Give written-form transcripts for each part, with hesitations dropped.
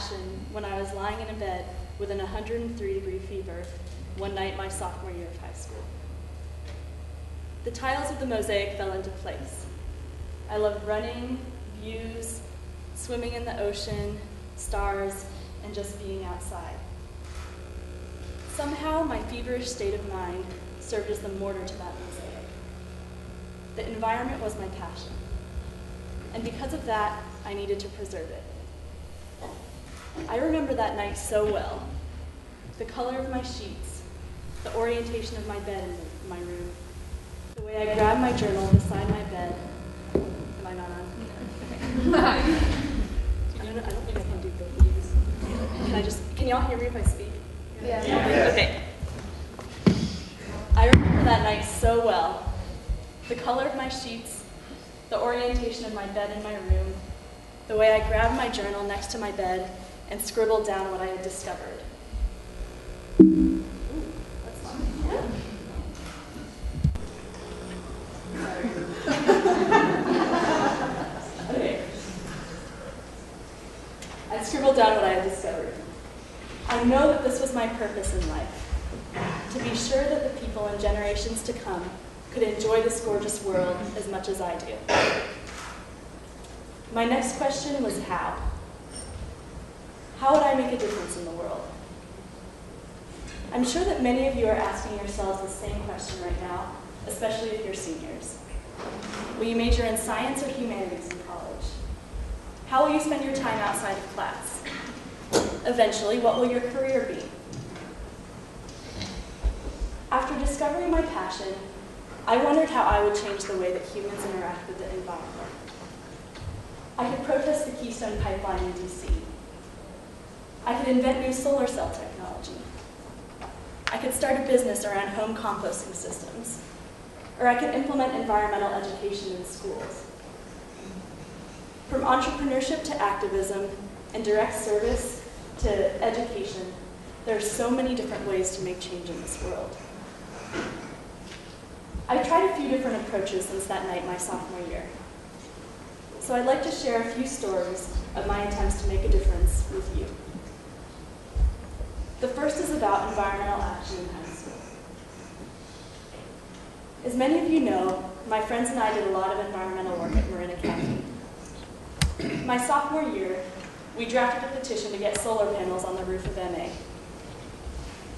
passion when I was lying in a bed with an 103-degree fever one night my sophomore year of high school. The tiles of the mosaic fell into place. I loved running, views, swimming in the ocean, stars, and just being outside. Somehow, my feverish state of mind served as the mortar to that mosaic. The environment was my passion, and because of that, I needed to preserve it. I remember that night so well. The color of my sheets, the orientation of my bed in my room, the way I grabbed my journal beside my bed. Am I not on? Okay. I don't think I can do both of these. Can y'all hear me if I speak? Yeah. Okay. I remember that night so well. The color of my sheets, the orientation of my bed in my room, the way I grabbed my journal next to my bed and scribbled down what I had discovered. Ooh, that's not good. Okay. I scribbled down what I had discovered. I know that this was my purpose in life, to be sure that the people in generations to come could enjoy this gorgeous world as much as I do. My next question was how? How would I make a difference in the world? I'm sure that many of you are asking yourselves the same question right now, especially if you're seniors. Will you major in science or humanities in college? How will you spend your time outside of class? Eventually, what will your career be? After discovering my passion, I wondered how I would change the way that humans interact with the environment. I could protest the Keystone Pipeline in DC. I could invent new solar cell technology. I could start a business around home composting systems. Or I could implement environmental education in schools. From entrepreneurship to activism and direct service to education, there are so many different ways to make change in this world. I've tried a few different approaches since that night my sophomore year. So I'd like to share a few stories of my attempts to make a difference with you. The first is about environmental action in high school. As many of you know, my friends and I did a lot of environmental work at Marin Academy. My sophomore year, we drafted a petition to get solar panels on the roof of MA.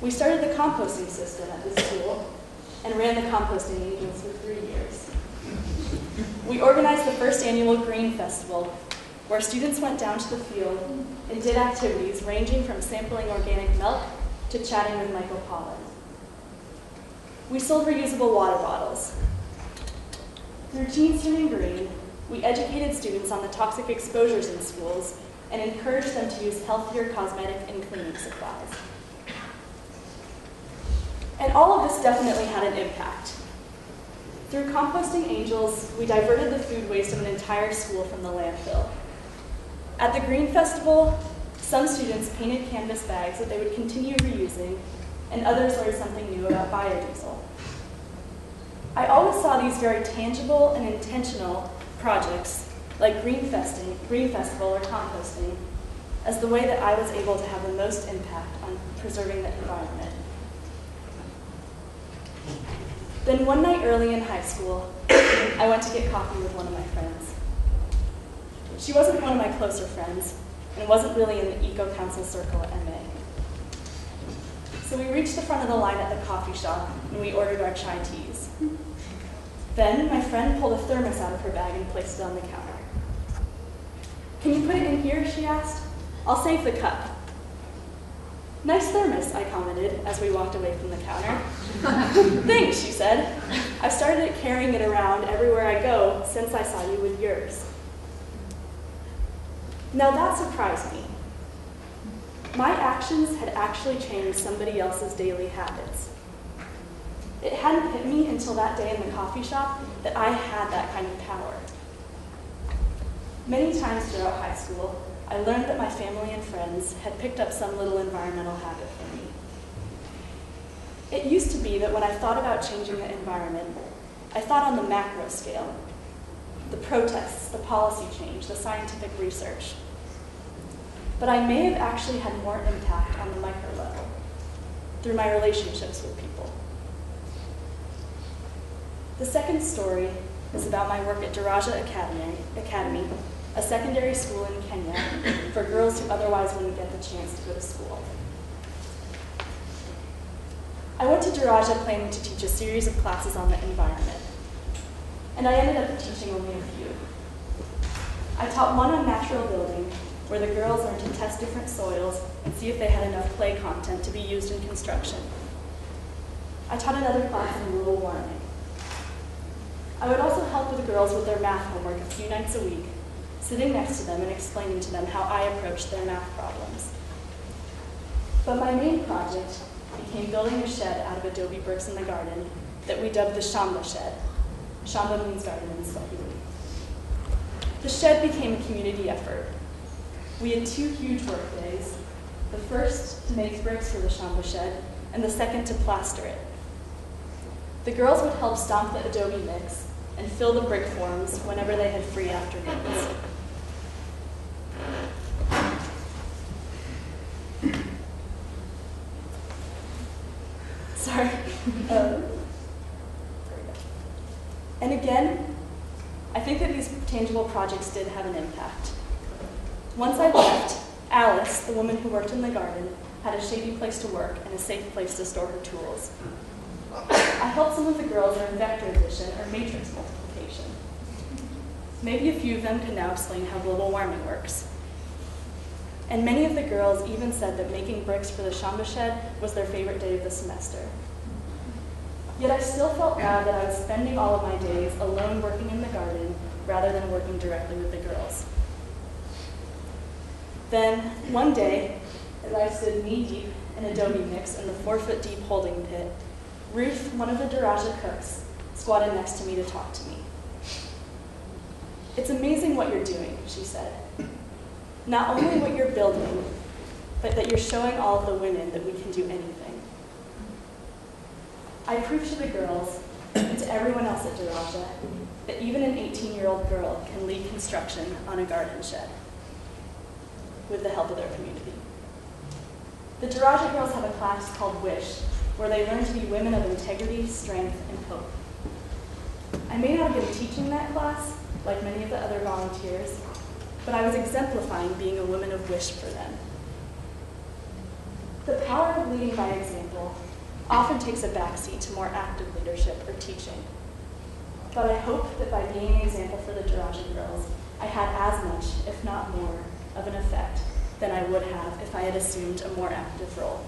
We started the composting system at this school and ran the Composting Angels for 3 years. We organized the first annual Green Festival, where students went down to the field and did activities ranging from sampling organic milk to chatting with Michael Pollan. We sold reusable water bottles. Through Teens Turning Green, we educated students on the toxic exposures in schools and encouraged them to use healthier cosmetic and cleaning supplies. And all of this definitely had an impact. Through Composting Angels, we diverted the food waste of an entire school from the landfill. At the Green Festival, some students painted canvas bags that they would continue reusing, and others learned something new about biodiesel. I always saw these very tangible and intentional projects, like Green Festival or composting, as the way that I was able to have the most impact on preserving the environment. Then one night early in high school, I went to get coffee with one of my friends. She wasn't one of my closer friends, and wasn't really in the eco-council circle at MA. So we reached the front of the line at the coffee shop, and we ordered our chai teas. Then my friend pulled a thermos out of her bag and placed it on the counter. "Can you put it in here?" she asked. "I'll save the cup." "Nice thermos," I commented as we walked away from the counter. "Thanks," she said. "I've started carrying it around everywhere I go since I saw you with yours." Now that surprised me. My actions had actually changed somebody else's daily habits. It hadn't hit me until that day in the coffee shop that I had that kind of power. Many times throughout high school, I learned that my family and friends had picked up some little environmental habit from me. It used to be that when I thought about changing the environment, I thought on the macro scale: the protests, the policy change, the scientific research. but I may have actually had more impact on the micro level through my relationships with people. The second story is about my work at Daraja Academy, a secondary school in Kenya for girls who otherwise wouldn't get the chance to go to school. I went to Daraja planning to teach a series of classes on the environment, and I ended up teaching only a few. I taught one on natural building, where the girls learned to test different soils and see if they had enough clay content to be used in construction. I taught another class on rural warming. I would also help with the girls with their math homework a few nights a week, sitting next to them and explaining to them how I approached their math problems. But my main project became building a shed out of adobe bricks in the garden that we dubbed the Shamba Shed. Shamba means garden in Swahili. The shed became a community effort. We had 2 huge work days, the first to make bricks for the Shamba Shed, and the second to plaster it. The girls would help stomp the adobe mix and fill the brick forms whenever they had free afternoons. Sorry. And again, I think that these tangible projects did have an impact. Once I left, Alice, the woman who worked in the garden, had a shady place to work and a safe place to store her tools. I helped some of the girls learn vector addition or matrix multiplication. Maybe a few of them can now explain how global warming works. And many of the girls even said that making bricks for the Shamba Shed was their favorite day of the semester. Yet I still felt bad that I was spending all of my days alone working in the garden rather than working directly with the girls. Then, one day, as I stood knee-deep in adobe mix in the 4-foot-deep holding pit, Ruth, one of the Daraja cooks, squatted next to me to talk to me. "It's amazing what you're doing," she said. "Not only what you're building, but that you're showing all of the women that we can do anything." I proved to the girls and to everyone else at Daraja that even an 18-year-old girl can lead construction on a garden shed with the help of their community. The Daraja girls have a class called Wish, where they learn to be women of integrity, strength, and hope. I may not have been teaching that class, like many of the other volunteers, but I was exemplifying being a woman of wish for them. The power of leading by example often takes a backseat to more active leadership or teaching. But I hope that by being an example for the Daraja girls, I had as much, if not more, of an effect than I would have if I had assumed a more active role.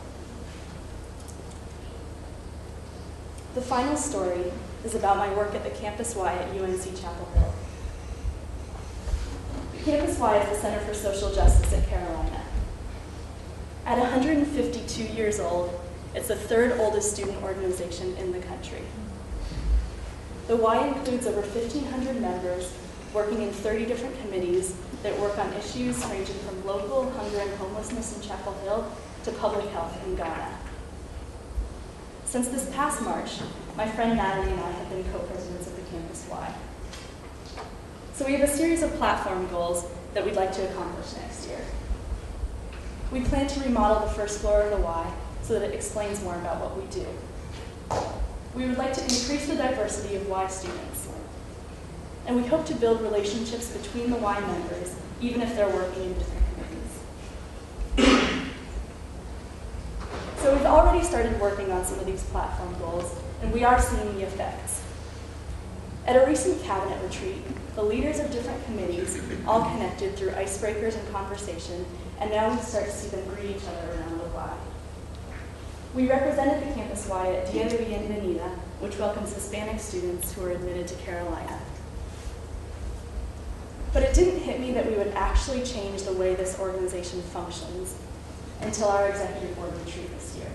The final story is about my work at the Campus Y at UNC-Chapel Hill. Campus Y is the Center for Social Justice at Carolina. At 152 years old, it's the 3rd oldest student organization in the country. The Y includes over 1,500 members working in 30 different committees that work on issues ranging from local hunger and homelessness in Chapel Hill to public health in Ghana. Since this past March, my friend Natalie and I have been co-presidents of the Campus Y. So we have a series of platform goals that we'd like to accomplish next year. We plan to remodel the first floor of the Y so that it explains more about what we do. We would like to increase the diversity of Y students. And we hope to build relationships between the Y members, even if they're working in different committees. So we've already started working on some of these platform goals, and we are seeing the effects. At a recent cabinet retreat, the leaders of different committees all connected through icebreakers and conversation, and now we start to see them greet each other around the Y. We represented the Campus Y at Dia de Bienvenida, which welcomes Hispanic students who are admitted to Carolina. But it didn't hit me that we would actually change the way this organization functions until our executive board retreat this year.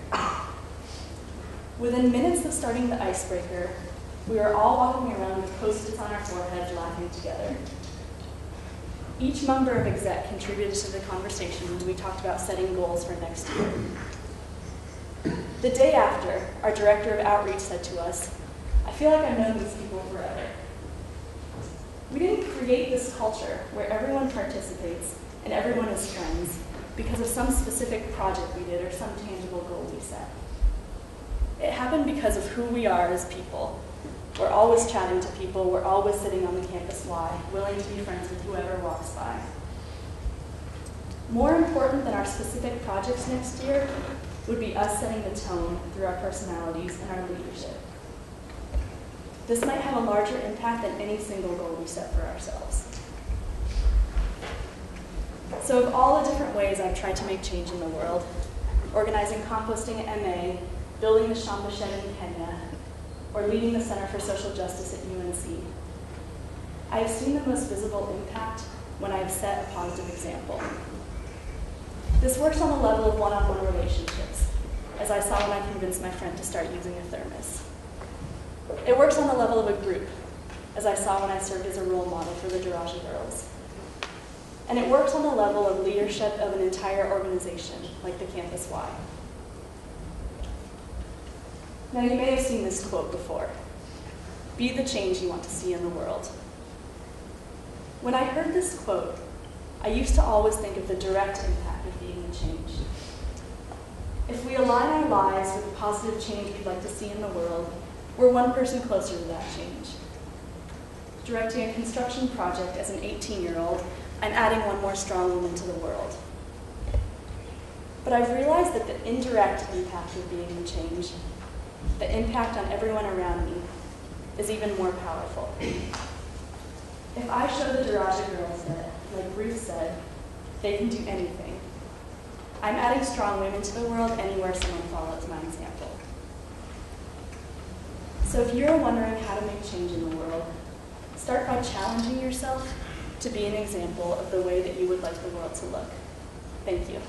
Within minutes of starting the icebreaker, we were all walking around with Post-its on our foreheads laughing together. Each member of exec contributed to the conversation when we talked about setting goals for next year. The day after, our director of outreach said to us, "I feel like I've known these people forever." We didn't create this culture where everyone participates and everyone is friends because of some specific project we did or some tangible goal we set. It happened because of who we are as people. We're always chatting to people, we're always sitting on the campus Y, willing to be friends with whoever walks by. More important than our specific projects next year would be us setting the tone through our personalities and our leadership. This might have a larger impact than any single goal we set for ourselves. So of all the different ways I've tried to make change in the world, organizing composting at MA, building the Shamba Shed in Kenya, or leading the Center for Social Justice at UNC, I have seen the most visible impact when I have set a positive example. This works on the level of one-on-one relationships, as I saw when I convinced my friend to start using a thermos. It works on the level of a group, as I saw when I served as a role model for the Daraja girls. And it works on the level of leadership of an entire organization, like the Campus Y. Now, you may have seen this quote before. Be the change you want to see in the world. When I heard this quote, I used to always think of the direct impact of being the change. If we align our lives with the positive change we'd like to see in the world, we're one person closer to that change. Directing a construction project as an 18-year-old, I'm adding one more strong woman to the world. But I've realized that the indirect impact of being the change, the impact on everyone around me, is even more powerful. If I show the Daraja girls that, like Ruth said, they can do anything, I'm adding strong women to the world anywhere someone follows my example. So if you're wondering how to make change in the world, start by challenging yourself to be an example of the way that you would like the world to look. Thank you.